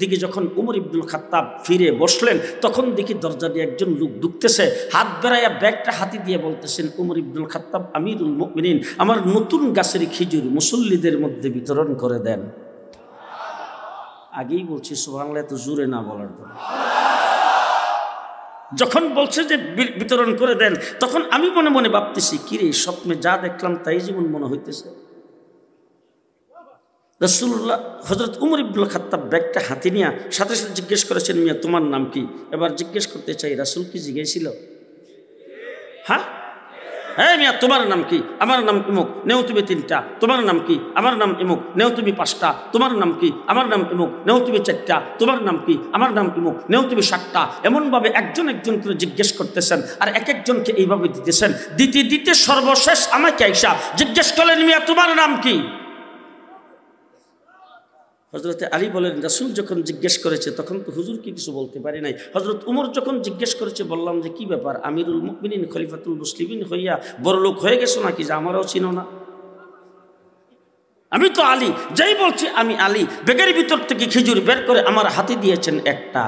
দিকে যখন উমর ইবনুল খাত্তাব ফিরে বসলেন, তখন দেখি দরজা দিয়ে একজন লোক ঢুকতেছে, হাত বেড়াইয়া ব্যাগটা হাতে দিয়ে বলতেছেন উমর ইবনুল খাত্তাব আমিরুল মুমিনিন, আমার নতুন গাছের খিজুর মুসল্লিদের মধ্যে বিতরণ করে দেন। আগেই বলছি সুবহানাল্লাহ, তো জোরে না বলার পর যখন বলছে যে বিতরণ করে দেন, তখন আমি মনে মনে ভাবতেছি কিরে স্বপ্নে যা দেখলাম তাই যেমন মনে হইতেছে। রাসূলুল্লাহ হযরত উমর ইবনুল খাত্তাব ব্যাগটা হাতে নিয়ে সাথে সাথে জিজ্ঞেস করেছেন মিয়া তোমার নাম কি। এবার জিজ্ঞেস করতে চাই রাসূল কি জিজ্ঞেসছিল? হ্যাঁ হ্যাঁ মিয়া তোমার নাম কি? আমার নাম ইমুক, নেও তুমি 3টা। তোমার নাম কি? আমার নাম ইমুক, নেও তুমি 5টা। তোমার নাম কি? আমার নাম ইমুক, নেও তুমি 4টা। তোমার নাম কি? আমার নাম ইমুক, নেও তুমি 7টা। এমনভাবে একজন একজন করে জিজ্ঞেস করতেছেন আর এক একজনকে এইভাবে দিতেছেন। দিতে দিতে সর্বশেষ আমাকে আইসা জিজ্ঞেস করলেন মিয়া তোমার নাম কি? হযরত আলী বলেন রাসূল যখন জিজ্ঞেস করেছে তখন তো হুজুর কি কিছু বলতে পারি নাই। হযরত উমর যখন জিজ্ঞেস করেছে বললাম যে কি ব্যাপার, আমিরুল মুমিনিন খলিফাতুল মুসলিমিন হইয়া বড় লোক হয়ে গেছো নাকি যে আমারও চিনো না? আমি তো আলী। যেই বলছি আমি আলী, ব্যাগের ভিতর থেকে খিজুর বের করে আমার হাতে দিয়েছেন একটা।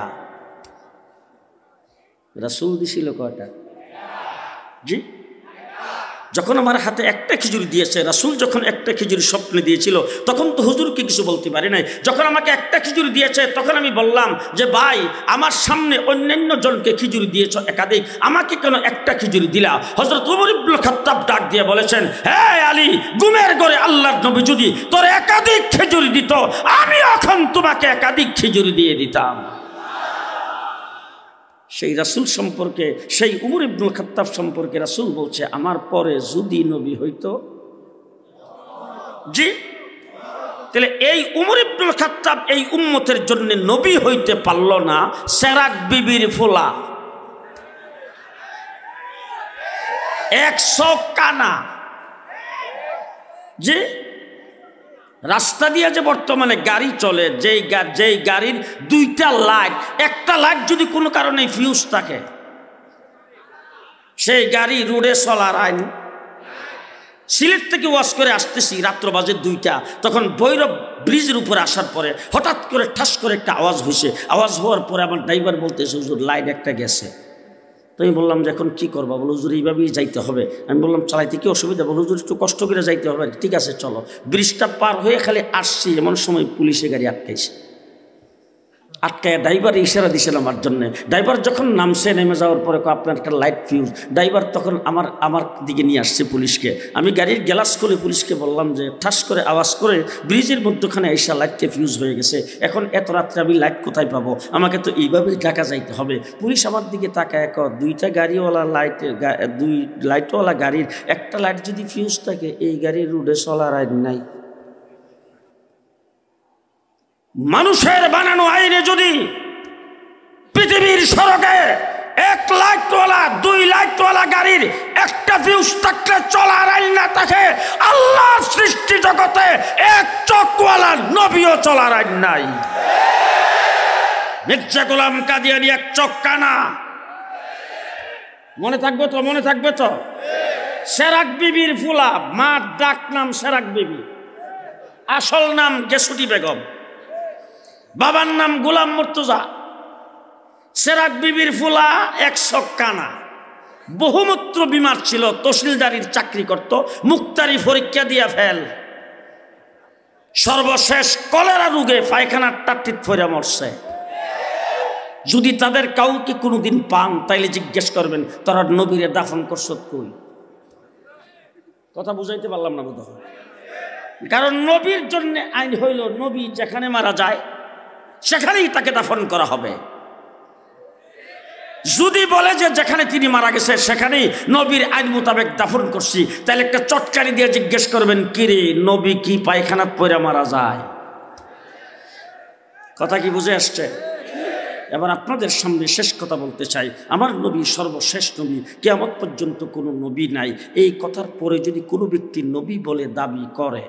রাসূল দিছিল কয়টা? জি, যখন আমার হাতে একটা খিচুড়ি দিয়েছে, রাসূল যখন একটা খিচুড়ি স্বপ্নে দিয়েছিল তখন তো হুজুরকে কিছু বলতে পারি নাই। যখন আমাকে একটা খিচুড়ি দিয়েছে তখন আমি বললাম যে ভাই আমার সামনে অন্যান্য জনকে খিচুড়ি দিয়েছ একাধিক, আমাকে কেন একটা খিচুড়ি দিলা? হযরত উমর ইবনুল খাত্তাব ডাক দিয়ে বলেছেন, হে আলী, ঘুমের ঘরে আল্লাহর নবী যদি তোর একাধিক খিচুড়ি দিত আমি এখন তোমাকে একাধিক খিচুড়ি দিয়ে দিতাম। সেই রাসূল সম্পর্কে, সেই উমর ইবনুল খাত্তাব সম্পর্কে রাসূল বলছে আমার পরে যদি নবী হইতো। জি, তাহলে এই উমর ইবনুল খাত্তাব এই উম্মতের জন্য নবী হইতে পারল না, সেরাক বিবির ফোলা 100 কানা। যে রাস্তা দিয়ে যে বর্তমানে গাড়ি চলে, যেই গাড়ির 2টা লাইট, একটা লাইট যদি কোনো কারণে ফিউজ থাকে সেই গাড়ি রোডে চলার আইন। সিলেট থেকে ওয়াশ করে আসতেছি, রাত্র বাজে 2টা, তখন ভৈরব ব্রিজের উপরে আসার পরে হঠাৎ করে ঠাস করে একটা আওয়াজ হয়েছে। আওয়াজ হওয়ার পরে আমার ড্রাইভার বলতেছে হুজুর লাইট একটা গেছে। তো আমি বললাম যে এখন কী করবা? বলো হুজুর এইভাবেই যাইতে হবে। আমি বললাম চালাইতে কি অসুবিধা? বলো হুজুর একটু কষ্ট করে যাইতে হবে। ঠিক আছে চলো। ব্রিজটা পার হয়ে খালি আসছি এমন সময় পুলিশে গাড়ি আটকাইছে। আটকায় ড্রাইভার ইশারা দিয়েছিল আমার জন্যে। ড্রাইভার যখন নামছে, নেমে যাওয়ার পরে আপনার একটা লাইট ফিউজ, ড্রাইভার তখন আমার দিকে নিয়ে আসছে পুলিশকে। আমি গাড়ির গ্লাস খুলে পুলিশকে বললাম যে ঠাস করে আওয়াজ করে ব্রিজের মধ্যখানে এসে লাইটটা ফিউজ হয়ে গেছে, এখন এত রাত্রে আমি লাইট কোথায় পাবো? আমাকে তো এইভাবেই ঢাকা যাইতে হবে। পুলিশ আমার দিকে তাকায়, 2টা গাড়িওয়ালা দুই লাইটওয়ালা গাড়ির একটা লাইট যদি ফিউজ থাকে এই গাড়ির রোডে চলার আইন নাই। মানুষের বানানো আইনে যদি পৃথিবীর সড়কে 1 লাইটওয়ালা 2 লাইটওয়ালা গাড়ির একটা ফিউজ থাকলে চলার আইন না থাকে, আল্লাহর সৃষ্টি জগতে 1 চোখওয়ালা নবীও চলার আইন নাই। মির্জা গোলাম কাদিয়ানী 1 চোখ কানা। মনে থাকবে তো? মনে থাকবে তো? সেরাক বিবির ফুলা, মার ডাক নাম সেরাক বিবি, আসল নাম গেসুটি বেগম, বাবার নাম গোলাম মুর্তজা। সেরাক বিবির ফুলা 100 কানা, বহুমূত্র বিমার ছিল, তহসিলদারির চাকরি করত, মুক্তারি পরীক্ষা দিয়া ফেল, সর্বশেষ কলেরা রোগে পায়খানার টাট্টিত ফইরা মরছে। যদি তাদের কাউকে কোনোদিন পান তাইলে জিজ্ঞেস করবেন তোরা নবীরে দাফন করছত কই? কথা বুঝাইতে পারলাম না বোধহয়। কারণ নবীর জন্য আইন হইল নবী যেখানে মারা যায় সেখানেই তাকে দাফন করা হবে। যদি বলে যে যেখানে তিনি মারা গেছে সেখানেই নবীর আইন মোতাবেক দাফন করছি, তাহলে একটা চটকারি দিয়ে জিজ্ঞেস করবেন কিরে নবী কি পায়খানা পয়রা মারা যায়? কথা কি বুঝে আসছে? এবার আপনাদের সামনে শেষ কথা বলতে চাই, আমার নবী সর্বশেষ নবী, কিয়ামত পর্যন্ত কোনো নবী নাই। এই কথার পরে যদি কোনো ব্যক্তি নবী বলে দাবি করে,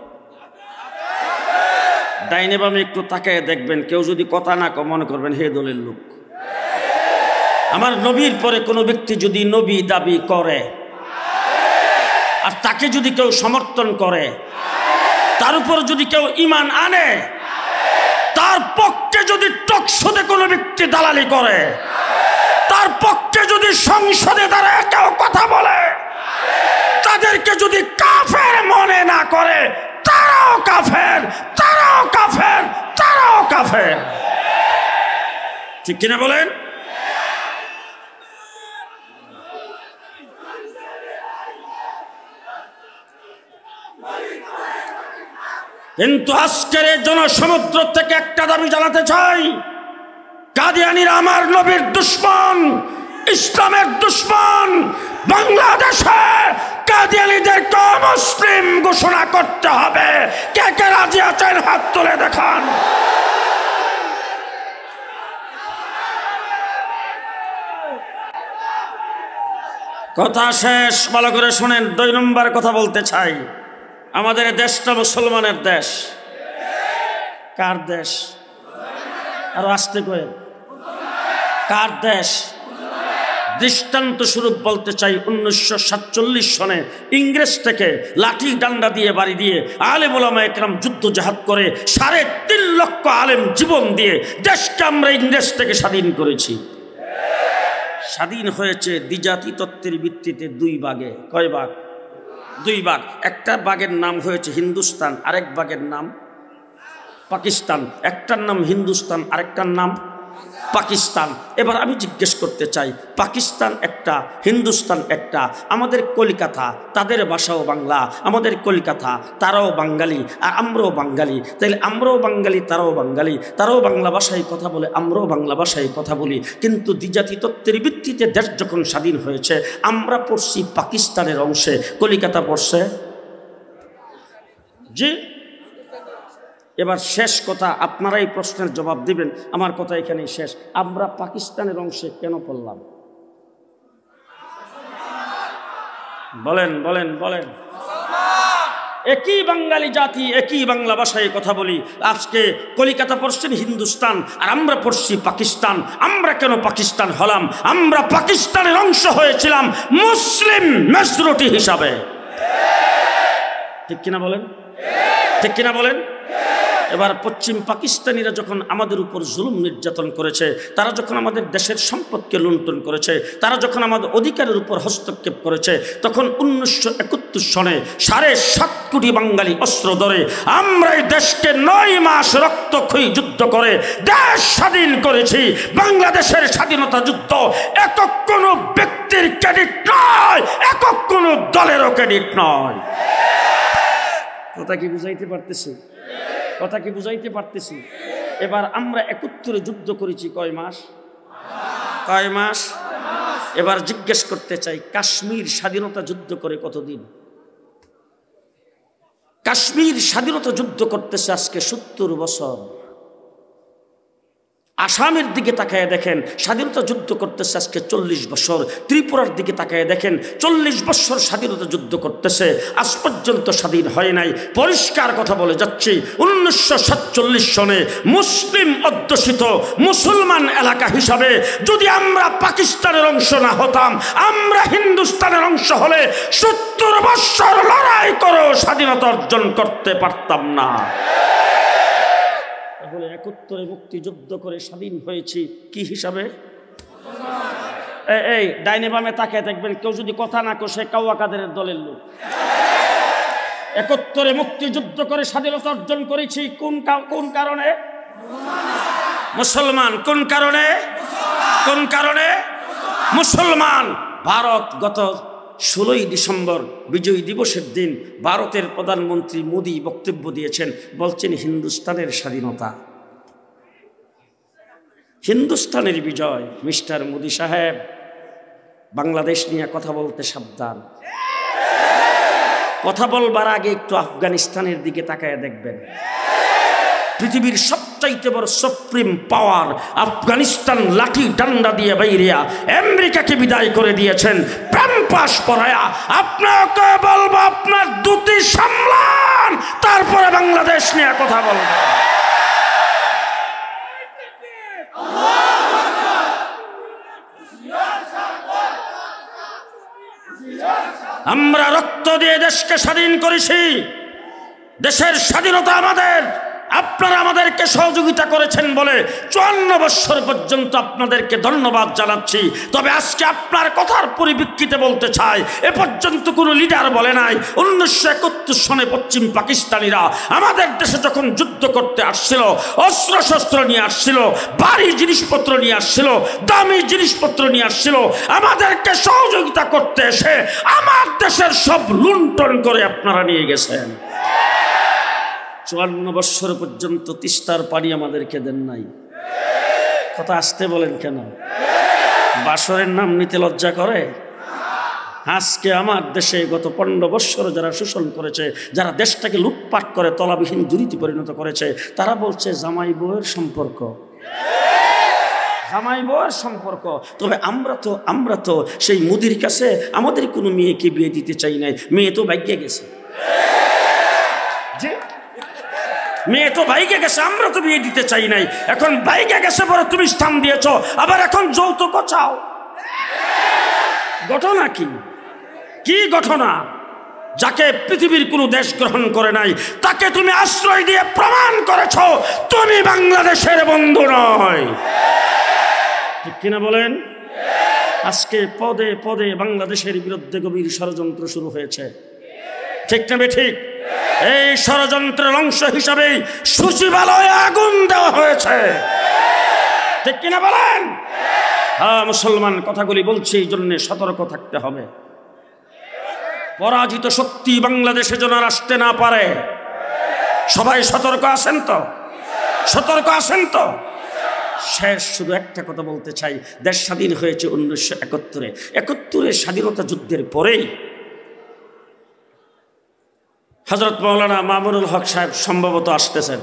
ডাইনে বামে একটু তাকায় দেখবেন, কেউ যদি কথা না কয় মনে করবেন হে দলের লোক। আমার নবীর পরে কোনো ব্যক্তি যদি নবী দাবি করে আর তাকে যদি কেউ সমর্থন করে, তার উপর যদি কেউ ঈমান আনে, তার পক্ষে যদি টকশোতে কোনো ব্যক্তি দালালি করে, তার পক্ষে যদি সংসদে দাঁড়ায় কেউ কথা বলে, তাদেরকে যদি কাফের মনে না করে, তারাও কাফের, তারাও কাফের, তারাও কাফের। ঠিক কিনা বলেন? কিন্তু আজকের এই জনসমুদ্র থেকে একটা দাবি জানাতে চাই, কাদিয়ানীরা আমার নবীর দুশমন, ইসলামের দুশমন। বাংলাদেশে কাদিয়ানীদেরকে মুসলিম ঘোষণা করতে হবে। কে কে রাজি আছেন হাত তুলে দেখান। কথা শেষ, ভালো করে শুনেন। 2 নম্বর কথা বলতে চাই, আমাদের দেশটা মুসলমানের দেশ। কার দেশ? আরো আসতে কয়ে, কার দেশ? দৃষ্টান্ত স্বরূপ বলতে চাই, 1947 সনে ইংরেজ থেকে লাঠি ডান্ডা দিয়ে বাড়ি দিয়ে আলেম ওলামা একরাম যুদ্ধ জাহাদ করে 3.5 লক্ষ আলেম জীবন দিয়ে দেশকে আমরা ইংরেজ থেকে স্বাধীন করেছি। স্বাধীন হয়েছে দ্বিজাতি তত্ত্বের ভিত্তিতে 2 ভাগে। কয় ভাগ? 2 ভাগ। একটা ভাগের নাম হয়েছে হিন্দুস্তান, আরেক ভাগের নাম পাকিস্তান। একটার নাম হিন্দুস্তান, আরেকটার নাম পাকিস্তান। এবার আমি জিজ্ঞেস করতে চাই, পাকিস্তান একটা, হিন্দুস্তান একটা। আমাদের কলিকাতা, তাদের ভাষাও বাংলা। আমাদের কলিকাতা, তারাও বাঙালি আর আমরাও বাঙালি। তাইলে আমরাও বাঙালি, তারাও বাঙালি। তারাও বাংলা ভাষায় কথা বলে, আমরাও বাংলা ভাষায় কথা বলি। কিন্তু দ্বিজাতি তত্ত্বের ভিত্তিতে দেশ যখন স্বাধীন হয়েছে, আমরা পড়ছি পাকিস্তানের অংশে, কলিকাতা পড়ছে জি। এবার শেষ কথা, আপনারা এই প্রশ্নের জবাব দিবেন, আমার কথা এখানেই শেষ। আমরা পাকিস্তানের অংশে কেন পড়লাম? বলেন বলেন বলেন। একই বাঙালি জাতি, একই বাংলা ভাষায় কথা বলি। আজকে কলিকাতা পড়ছেন হিন্দুস্তান আর আমরা পড়ছি পাকিস্তান। আমরা কেন পাকিস্তান হলাম? আমরা পাকিস্তানের অংশ হয়েছিলাম মুসলিম মেজরিটি হিসাবে। ঠিক কিনা বলেন? ঠিক কিনা বলেন? এবার পশ্চিম পাকিস্তানিরা যখন আমাদের উপর জুলুম নির্যাতন করেছে, তারা যখন আমাদের দেশের সম্পদকে লুণ্ঠন করেছে, তারা যখন আমাদের অধিকারের উপর হস্তক্ষেপ করেছে, তখন 1971 সনে 7.5 কোটি বাঙালি অস্ত্র ধরে আমরা এই দেশকে 9 মাস রক্তক্ষয়ী যুদ্ধ করে দেশ স্বাধীন করেছি। বাংলাদেশের স্বাধীনতা যুদ্ধ একক কোনো ব্যক্তির ক্রেডিট নয়, একক কোনো দলেরও ক্রেডিট নয়। কথা কি বুঝাইতে পারতেছি? কথা কি বুঝাইতে পারতেছি? এবার আমরা 71 যুদ্ধ করেছি কয় মাস? কয় মাস? এবার জিজ্ঞেস করতে চাই, কাশ্মীর স্বাধীনতা যুদ্ধ করে কতদিন? কাশ্মীর স্বাধীনতা যুদ্ধ করতেছে আজকে 70 বছর। আসামের দিকে তাকায় দেখেন, স্বাধীনতা যুদ্ধ করতেছে আজকে 40 বছর। ত্রিপুরার দিকে তাকায় দেখেন, 40 বছর স্বাধীনতা যুদ্ধ করতেছে, আজ পর্যন্ত স্বাধীন হয় নাই। পরিষ্কার কথা বলে যাচ্ছি, 1947 সনে মুসলিম অধ্যুষিত মুসলমান এলাকা হিসাবে যদি আমরা পাকিস্তানের অংশ না হতাম, আমরা হিন্দুস্তানের অংশ হলে 70 বছর লড়াই করেও স্বাধীনতা অর্জন করতে পারতাম না। তাহলে 71 মুক্তিযুদ্ধ করে স্বাধীন হয়েছি কি হিসাবে? এই ডাইনে বামে তাকিয়ে দেখবেন, কেউ যদি কথা না কষে কাউয়া কাদেরের দলের লোক। 71-এ মুক্তিযুদ্ধ করে স্বাধীনতা অর্জন করেছি কোন কারণে? মুসলমান। কোন কারণে? কোন কারণে? মুসলমান। ভারত গত 16ই ডিসেম্বর বিজয় দিবসের দিন ভারতের প্রধানমন্ত্রী মোদি বক্তব্য দিয়েছেন, বলছেন হিন্দুস্তানের স্বাধীনতা, হিন্দুস্তানের বিজয়। মিস্টার মোদি সাহেব, বাংলাদেশ নিয়ে কথা বলতে সাবধান। কথা বলবার আগে একটু আফগানিস্তানের দিকে তাকায় দেখবেন। পৃথিবীর সবচাইতে বড় সুপ্রিম পাওয়ার আফগানিস্তান লাঠি ডান্ডা দিয়ে বাইরিয়া আমেরিকাকে বিদায় করে দিয়েছেন প্যাম্পাস পরায়া। আপনাকে বলবো আপনার দুটি সামলান, তারপরে বাংলাদেশ নিয়ে কথা বলবো। আমরা রক্ত দিয়ে দেশকে স্বাধীন করেছি, দেশের স্বাধীনতা আমাদের। আপনারা আমাদেরকে সহযোগিতা করেছেন বলে 54 বছর পর্যন্ত আপনাদেরকে ধন্যবাদ জানাচ্ছি। তবে আজকে আপনার কথার পরিপ্রেক্ষিতে বলতে চাই, এ পর্যন্ত কোনো লিডার বলে নাই 1971 সনে পশ্চিম পাকিস্তানিরা আমাদের দেশে যখন যুদ্ধ করতে আসছিল, অস্ত্র শস্ত্র নিয়ে আসছিল, ভারী জিনিসপত্র নিয়ে আসছিল, দামি জিনিসপত্র নিয়ে আসছিল, আমাদেরকে সহযোগিতা করতে এসে আমার দেশের সব লুণ্ঠন করে আপনারা নিয়ে গেছেন। 54 বছর পর্যন্ত তিস্তার পানি আমাদেরকে দেন নাই। কথা আসতে বলেন কেন? বাসরের নাম নিতে লজ্জা করে? আজকে আমার দেশে গত 15 বছর যারা শোষণ করেছে, যারা দেশটাকে লুটপাট করে তলাবিহীন দুর্নীতি পরিণত করেছে, তারা বলছে জামাই বউয়ের সম্পর্ক, জামাই বউয়ের সম্পর্ক। তবে আমরা তো সেই মোদির কাছে আমাদের কোনো মেয়েকে বিয়ে দিতে চাই নাই। মেয়ে তো ভাগ্যে গেছে, মেয়ে তো বাইকে গেছে, আমরা তো বিয়ে দিতে চাই নাই। এখন বাইকে গেছে পরে তুমি স্থান দিয়েছ, আবার এখন যৌতুক চাও। ঘটনা কি? কি ঘটনা? যাকে পৃথিবীর কোনো দেশ গ্রহণ করে নাই, তাকে তুমি আশ্রয় দিয়ে প্রমাণ করেছ তুমি বাংলাদেশের বন্ধু নয়। ঠিক কিনা বলেন? আজকে পদে পদে বাংলাদেশের বিরুদ্ধে গভীর ষড়যন্ত্র শুরু হয়েছে। ঠিক না ঠিক? এই ষড়যন্ত্রের অংশ হিসাবে সচিবালয়ে আগুন দেওয়া হয়েছে। ঠিক কিনা বলেন? হ্যাঁ, মুসলমান কথাগুলি বলছি এই জন্য সতর্ক থাকতে হবে। পরাজিত শক্তি বাংলাদেশে যেন আসতে না পারে। সবাই সতর্ক আছেন তো? সতর্ক আছেন তো? শেষ শুধু একটা কথা বলতে চাই, দেশ স্বাধীন হয়েছে 1971-এ। 71-এর স্বাধীনতা যুদ্ধের পরেই হযরত মাওলানা মামুনুল হক সাহেব সম্ভবত আসতেছেন।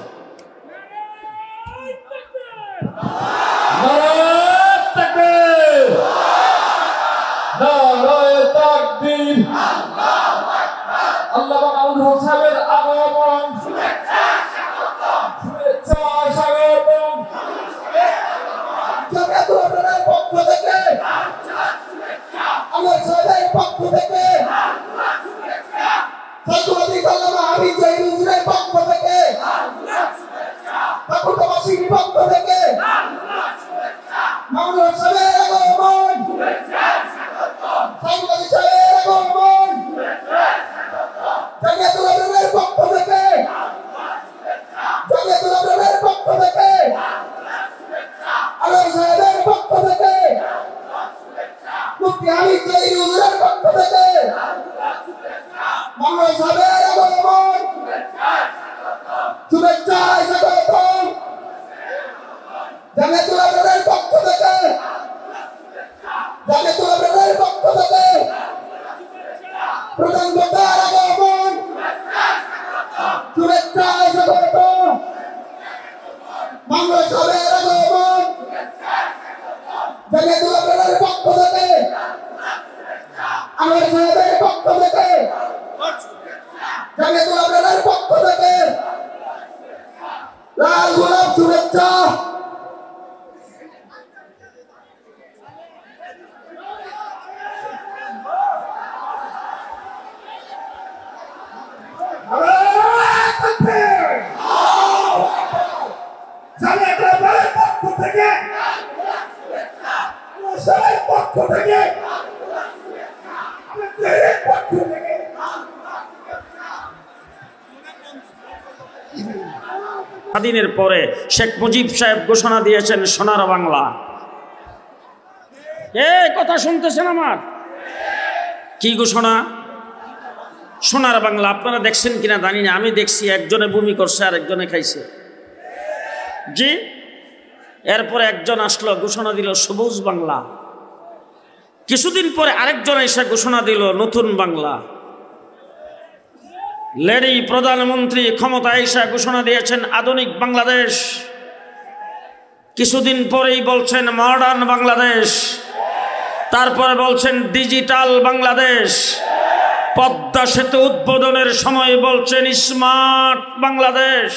স্বাধীনের পরে শেখ মুজিব সাহেব ঘোষণা দিয়েছেন সোনার বাংলা। কথা শুনতেছেন আমার? কি ঘোষণা? সোনার বাংলা। আপনারা দেখছেন কিনা জানি না, আমি দেখছি একজনে বমি করছে আর একজনে খাইছে। জি, এরপরে একজন আসলো ঘোষণা দিল সবুজ বাংলা। কিছুদিন পরে আরেকজন এসে ঘোষণা দিল নতুন বাংলা। লেডি প্রধানমন্ত্রী ক্ষমতায় এসে ঘোষণা দিয়েছেন আধুনিক বাংলাদেশ। কিছুদিন পরেই বলছেন মডার্ন বাংলাদেশ, তারপরে বলছেন ডিজিটাল বাংলাদেশ। পদ্মা সেতু উদ্বোধনের সময় বলছেন স্মার্ট বাংলাদেশ।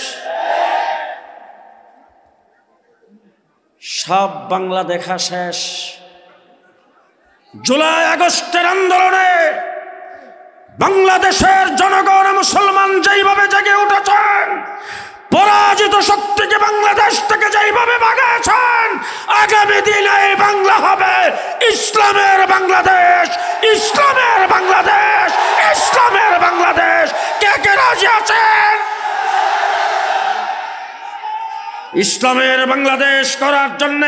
সব বাংলা দেখা শেষ। জুলাই আগস্টের আন্দোলনে বাংলাদেশের জনগণ মুসলমান যেইভাবে জেগে উঠেছেন, পরাজিত শক্তিকে বাংলাদেশ থেকে যেইভাবে ভাগাচ্ছেন, আগামী দিনে এই বাংলা হবে ইসলামের বাংলাদেশ, ইসলামের বাংলাদেশ, ইসলামের বাংলাদেশ। কে কে রাজি আছেন ইসলামের বাংলাদেশ করার জন্য?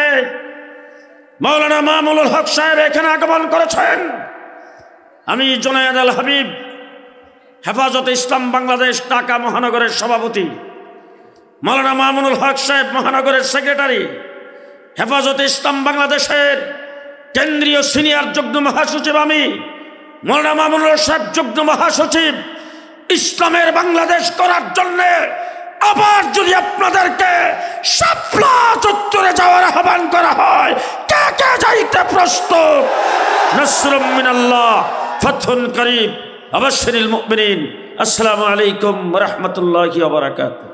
মাওলানা মামুনুল হক সাহেব এখানে আগমন করেছেন। আমি জুনায়েদ আল হাবিব, হেফাজতে ইসলাম বাংলাদেশ ঢাকা মহানগরের সভাপতি। মাওলানা মামুনুল হক সাহেব মহানগরের সেক্রেটারি। হেফাজতে ইসলাম বাংলাদেশের কেন্দ্রীয় সিনিয়র যুগ্ম মহাসচিব আমি। মাওলানা মামুনুল সাহেব যুগ্ম মহাসচিব। ইসলামের বাংলাদেশ করার জন্য আবার যদি আপনাদেরকে শাপলা চত্বরে যাওয়ার আহ্বান করা হয়, কে কে যাইতে প্রস্তুত? নাসরুম মিনাল্লাহ, ফাতহুন করিব, আবাশশিরিল মুমিনিন। আসসালামু আলাইকুম ওয়া রাহমাতুল্লাহি ওয়া বারাকাতুহু।